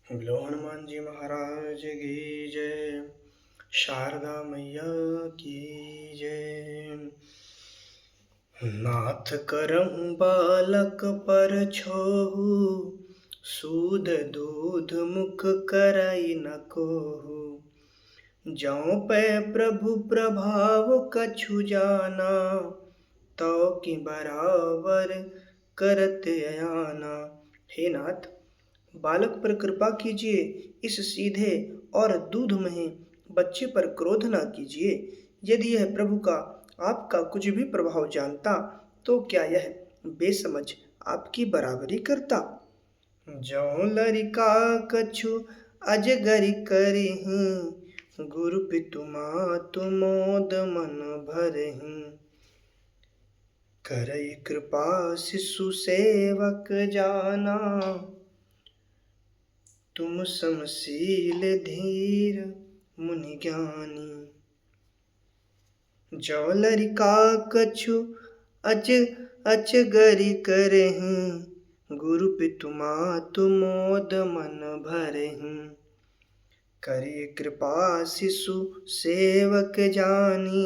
बोलो हनुमान जी महाराज की जय। शारदा मैया की जय। नाथ करहु बालक पर छोहु, सूद दूध मुख करई न कोहु। जौं पै प्रभु प्रभाव कछु जाना, तो कि बराबर करत अयाना। हे नाथ, बालक पर कृपा कीजिए, इस सीधे और दूधमय बच्चे पर क्रोध न कीजिए। यदि यह प्रभु का आपका कुछ भी प्रभाव जानता, तो क्या यह बेसमझ आपकी बराबरी करता। जौं लरिका कछु अजगरी करहिं, गुरु पितु मातु मोद मन भरहिं। करई कृपा शिशु सेवक जाना, तुम समशील धीर मुनि ज्ञानी। जौ लरिका कछु अचगरी करहिं, गुरु पितु मातु मोद मन भरहिं। करी कृपा शिशु सेवक जानी,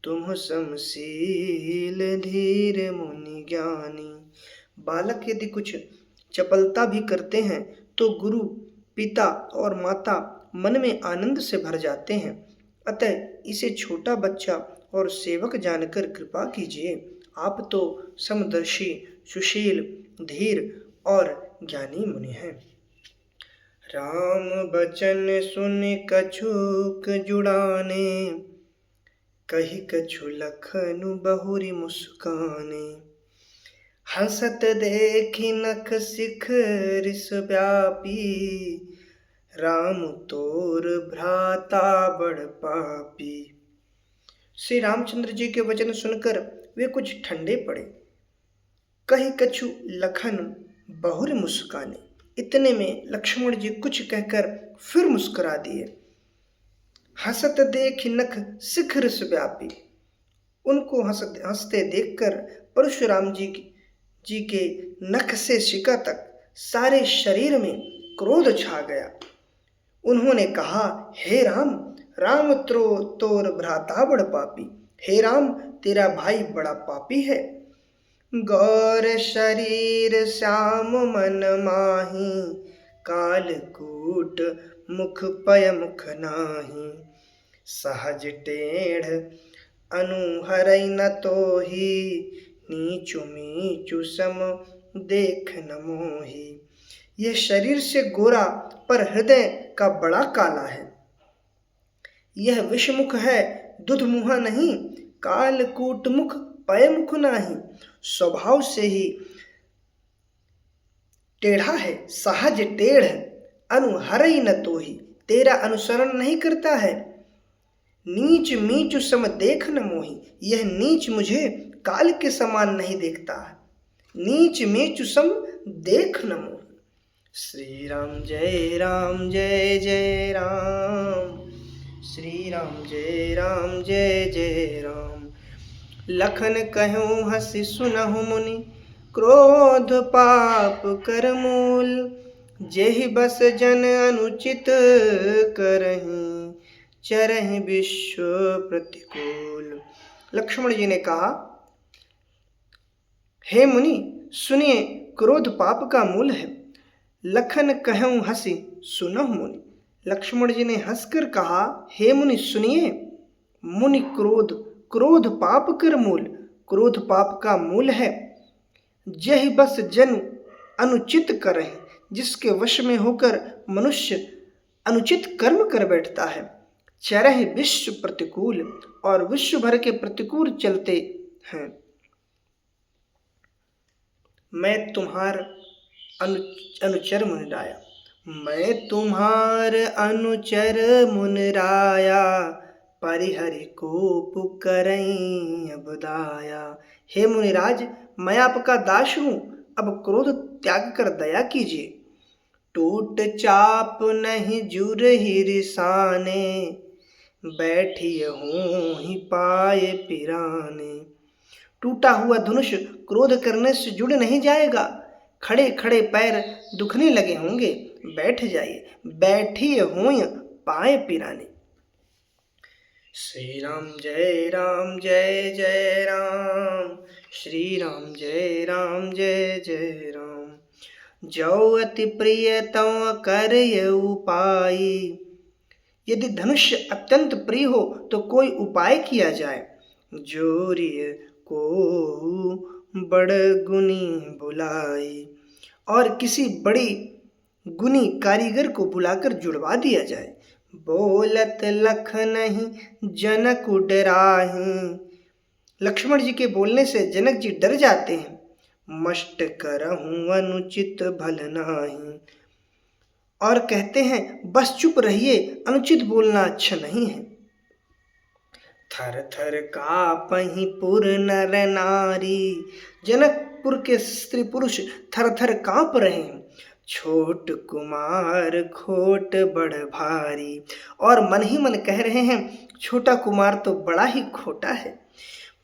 तुम समशील धीर मुनि ज्ञानी। बालक यदि कुछ चपलता भी करते हैं तो गुरु, पिता और माता मन में आनंद से भर जाते हैं। अतः इसे छोटा बच्चा और सेवक जानकर कृपा कीजिए। आप तो समदर्शी, सुशील, धीर और ज्ञानी मुनि हैं। राम बचन सुन कछुक जुड़ाने, कही कछु लखनु बहुरी मुस्काने। हंसत देखी नख सिख रिस व्यापी, राम तोर भ्राता बड़ पापी। श्री रामचंद्र जी के वचन सुनकर वे कुछ ठंडे पड़े। कही कछु लखन बहुर मुस्काने, इतने में लक्ष्मण जी कुछ कहकर फिर मुस्कुरा दिए। हंसत देखी नख सिख रिस व्यापी, उनको हंसते देखकर परशुराम जी के नख से शिका तक सारे शरीर में क्रोध छा गया। उन्होंने कहा, हे राम, राम तोर भ्राता बड़ पापी। हे राम, तेरा भाई बड़ा पापी है। गौर शरीर श्याम मन माही, कालकूट मुख पय मुख नाही। सहज टेढ़ अनुहरई न तोही, नीचु मीचु सम देख न मोही। यह शरीर से गोरा पर हृदय का बड़ा काला है। यह विषमुख है, दुधमुहा नहीं। कालकूट मुख पय मुख नाही। स्वभाव से ही टेढ़ा है, सहज टेढ़ अनुहरई न तोही, तेरा अनुसरण नहीं करता है। नीच मीच सम देख न मोही, यह नीच मुझे काल के समान नहीं देखता है। नीच मीच सम देख न मोही। श्री राम जय जय राम, श्री राम जय जय राम। लखन कहूँ हंसी सुनहु मुनि, क्रोध पाप कर मूल। जेहि बस जन अनुचित करहिं, चरहि विश्व प्रतिकूल। लक्ष्मण जी ने कहा, हे मुनि सुनिए, क्रोध पाप का मूल है। लखन कहूँ हंसी सुनहु मुनि। लक्ष्मण जी ने हंसकर कहा, हे मुनि सुनिए। मुनि क्रोध पाप कर मूल, क्रोध पाप का मूल है। यही बस जन अनुचित करहि, जिसके वश में होकर मनुष्य अनुचित कर्म कर बैठता है। चरहि विश्व प्रतिकूल, और विश्व भर के प्रतिकूल चलते हैं। मैं तुम्हार अनुचर मुनिराया, मैं तुम्हार अनुचर मुनिराया, परिहरि कोप करई अब दाया। हे मुनिराज, मैं आपका दास हूँ, अब क्रोध त्याग कर दया कीजिए। टूट चाप नहीं जुर ही रिसाने, बैठिए हूँ ही पाए पिराने। टूटा हुआ धनुष क्रोध करने से जुड़ नहीं जाएगा। खड़े खड़े पैर दुखने लगे होंगे, बैठ जाइए, बैठिए होय पाए पिराने। श्री राम जय जय राम, श्री राम जय राम। जो अति प्रिय तव करय उपाय। यदि धनुष अत्यंत प्रिय हो तो कोई उपाय किया जाए। जोरिय को बड़ गुनी बुलाई, और किसी बड़ी गुनी कारीगर को बुलाकर जुड़वा दिया जाए। बोलत लख नहीं जनक डराहि। लक्ष्मण जी के बोलने से जनक जी डर जाते हैं। मष्ट करहूँ अनुचित भल नाही, और कहते हैं बस चुप रहिए, अनुचित बोलना अच्छा नहीं है। थर थर कापहि पुर नर नारी। जनकपुर के स्त्री पुरुष थर थर कांप रहे हैं। छोट कुमार खोट बड़ भारी, और मन ही मन कह रहे हैं छोटा कुमार तो बड़ा ही खोटा है।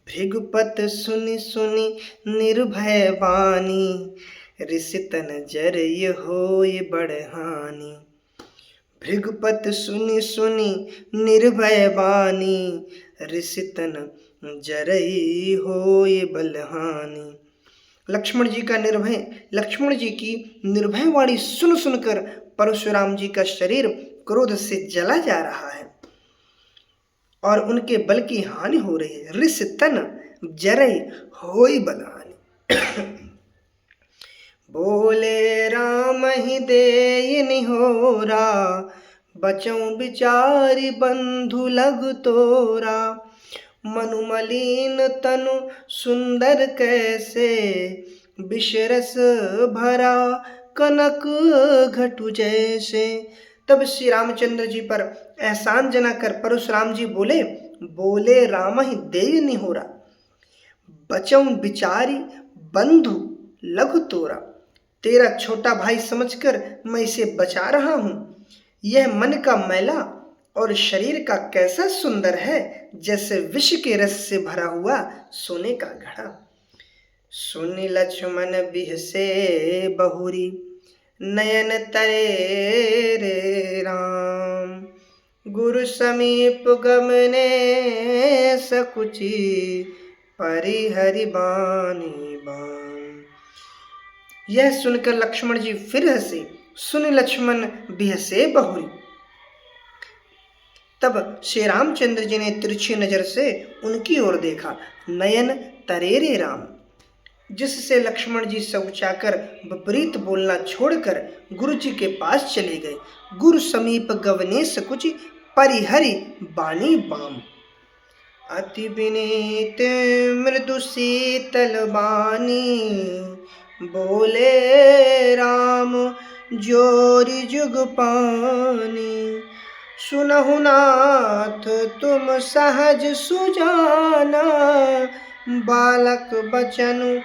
भृगुपत सुनि सुनि निर्भय वाणी, ऋषितन जरय होय बड़ हानि। भृगुपत सुनि सुनि निर्भय वाणी, ऋषितन जरई होय बलहानि। लक्ष्मण जी की निर्भय वाणी सुन सुनकर परशुराम जी का शरीर क्रोध से जला जा रहा है और उनके बल की हानि हो रही है। ऋषितन जरई होय बलहानि। बोले राम ही देय निहोरा, बचऊं बिचारी बंधु लग तोरा। मनु मलिन तनु सुंदर कैसे, विषरस भरा कनक घटु जैसे। तब श्री रामचंद्र जी पर एहसान जनाकर परशुराम जी बोले राम ही देय निहोरा, बचऊं बिचारी बंधु लघु तोरा। तेरा छोटा भाई समझकर मैं इसे बचा रहा हूँ। यह मन का मैला और शरीर का कैसा सुंदर है, जैसे विष के रस से भरा हुआ सोने का घड़ा। सुनि लक्ष्मण बिहसे बहुरी, नयन तरे रे राम। गुरु समीप गमने सकुचि, परिहरि बानी बाम। यह सुनकर लक्ष्मण जी फिर हंसे। सुनि लक्ष्मण बिहसे बहुरी। तब श्री रामचंद्र जी ने तिरछी नजर से उनकी ओर देखा। नयन तरेरे राम, जिससे लक्ष्मण जी सकुचाकर विपरीत बोलना छोड़कर गुरु जी के पास चले गए। गुरु समीप गवने सकुचि, परिहरि बानी बाम। अति विनीत मृदु शीतल बानी, बोले राम जोरि जुग पानी। सुनहु नाथ तुम सहज सुजाना, बालक बचनु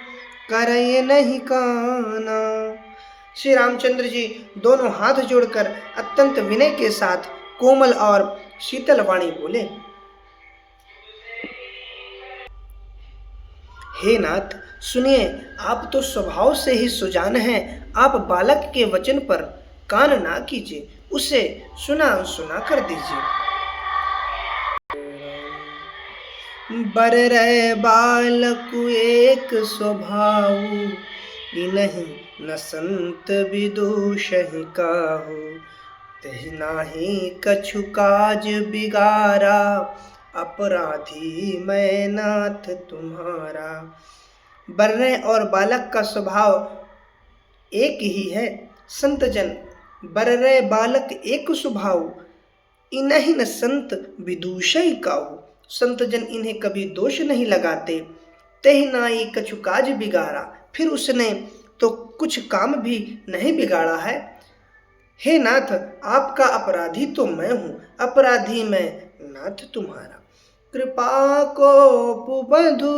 करय नहीं काना। श्री रामचंद्र जी दोनों हाथ जोड़कर अत्यंत विनय के साथ कोमल और शीतल वाणी बोले, हे नाथ सुनिए, आप तो स्वभाव से ही सुजान हैं। आप बालक के वचन पर कान ना कीजिए, उसे सुना कर दीजिए। बर रहे बालक एक स्वभाव, इनहि न संत विदुषहि काहू। तेहि नाही कछु काज बिगारा, अपराधी मैं नाथ तुम्हारा। बर्रे और बालक का स्वभाव एक ही है। संत जन बर्रे बालक एक स्वभाव, इन्हीं न संत विदूषय काहू। संत जन इन्हें कभी दोष नहीं लगाते। तेहि नाई कछु काज बिगाड़ा, फिर उसने तो कुछ काम भी नहीं बिगाड़ा है। हे नाथ, आपका अपराधी तो मैं हूँ, अपराधी मैं नाथ तुम्हारा। कृपा को पुबधु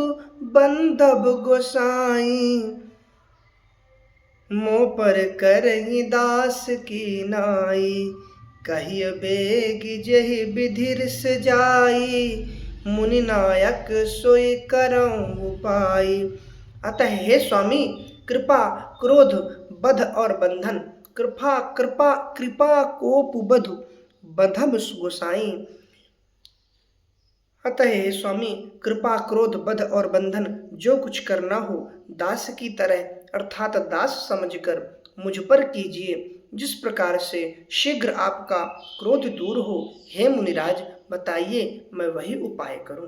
बंधब गोसाई, मोह पर करहि दास की नाई। कहिय बेग जहि विधिर सजाई, मुनि नायक सोई करऊं उपाय। अतः हे स्वामी, कृपा क्रोध बध और बंधन। कृपा कृपा कृपा कोप बधु बंधम गोसाई। अतः हे स्वामी, कृपा क्रोध बध और बंधन जो कुछ करना हो दास की तरह अर्थात दास समझकर मुझ पर कीजिए, जिस प्रकार से शीघ्र आपका क्रोध दूर हो। हे मुनिराज, बताइए मैं वही उपाय करूं।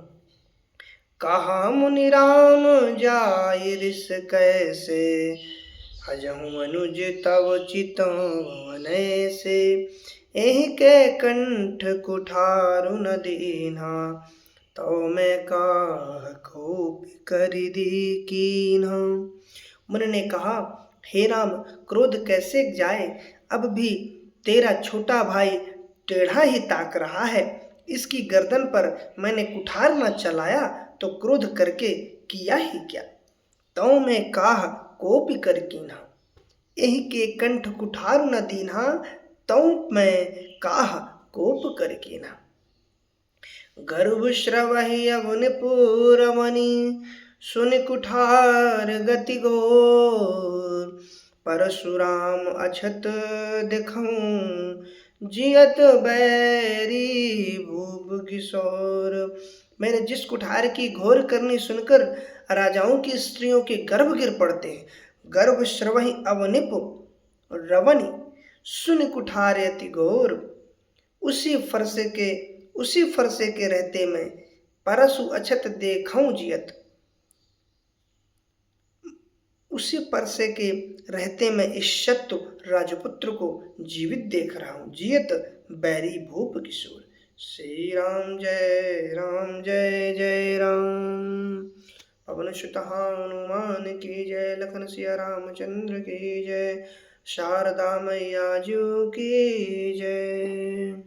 कहा मुनि राम जाय ऋष कैसे, हजहु अनुज तव चितवन से। एहि के कंठ कुठारु न दीन्हा, तो मैं काह कोप कर दी कीन्हा। मुनि ने कहा, हे राम, क्रोध कैसे जाए, अब भी तेरा छोटा भाई टेढ़ा ही ताक रहा है। इसकी गर्दन पर मैंने कुठार न चलाया तो क्रोध करके किया ही क्या। तौ मैं काह कोप कर कीन्हा, एहि के कंठ कुठार न दीन्हा, तौ मैं काह कोप कर कीन्हा। गर्भ श्रवहि अवनि पुरवनि, सुनि कुठार गति घोर। परशुराम अछत देखऊं, जियत बैरी भूप किशोर। मैंने जिस कुठार की घोर करनी सुनकर राजाओं की स्त्रियों के गर्भ गिर पड़ते हैं। गर्भ श्रवहि अवनिप रवनि, सुन कुठार अति घोर। उसी फरसे के रहते में परसु अछत देखऊं जियत। उसी परसे के रहते में इस शत्रु राजपुत्र को जीवित देख रहा हूं। जियत बैरी भूप किशोर। श्री राम जय जय राम। पवन सुत हनुमान की जय, लखन सिया रामचंद्र की जय, शारदा मैया जी की जय।